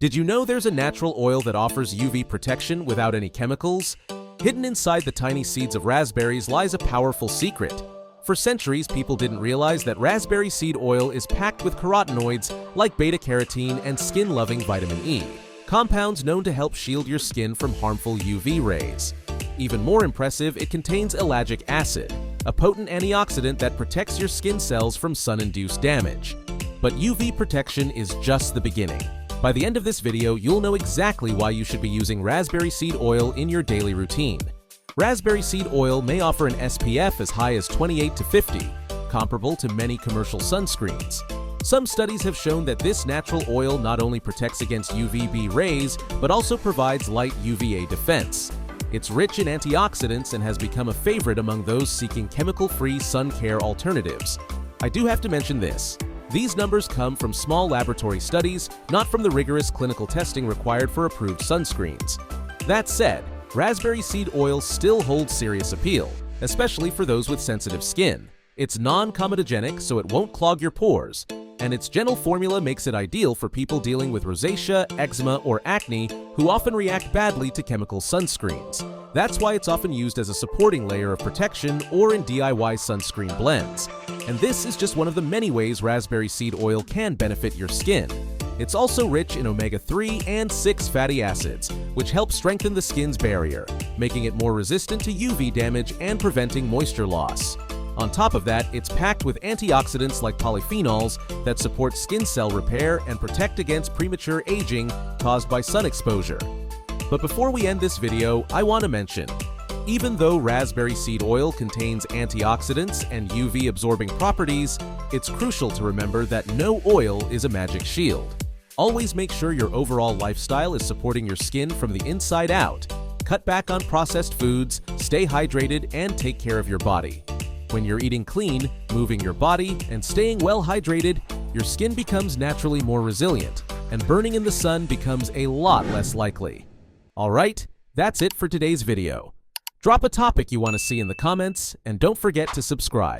Did you know there's a natural oil that offers UV protection without any chemicals? Hidden inside the tiny seeds of raspberries lies a powerful secret. For centuries, people didn't realize that raspberry seed oil is packed with carotenoids like beta-carotene and skin-loving vitamin E, compounds known to help shield your skin from harmful UV rays. Even more impressive, it contains ellagic acid, a potent antioxidant that protects your skin cells from sun-induced damage. But UV protection is just the beginning. By the end of this video, you'll know exactly why you should be using raspberry seed oil in your daily routine. Raspberry seed oil may offer an SPF as high as 28 to 50, comparable to many commercial sunscreens. Some studies have shown that this natural oil not only protects against UVB rays, but also provides light UVA defense. It's rich in antioxidants and has become a favorite among those seeking chemical-free sun care alternatives. I do have to mention this. These numbers come from small laboratory studies, not from the rigorous clinical testing required for approved sunscreens. That said, raspberry seed oil still holds serious appeal, especially for those with sensitive skin. It's non-comedogenic, so it won't clog your pores, and its gentle formula makes it ideal for people dealing with rosacea, eczema, or acne who often react badly to chemical sunscreens. That's why it's often used as a supporting layer of protection or in DIY sunscreen blends. And this is just one of the many ways raspberry seed oil can benefit your skin. It's also rich in omega-3 and 6 fatty acids, which help strengthen the skin's barrier, making it more resistant to UV damage and preventing moisture loss. On top of that, it's packed with antioxidants like polyphenols that support skin cell repair and protect against premature aging caused by sun exposure. But before we end this video, I want to mention, even though raspberry seed oil contains antioxidants and UV-absorbing properties, it's crucial to remember that no oil is a magic shield. Always make sure your overall lifestyle is supporting your skin from the inside out. Cut back on processed foods, stay hydrated, and take care of your body. When you're eating clean, moving your body, and staying well hydrated, your skin becomes naturally more resilient, and burning in the sun becomes a lot less likely. Alright, that's it for today's video. Drop a topic you want to see in the comments, and don't forget to subscribe.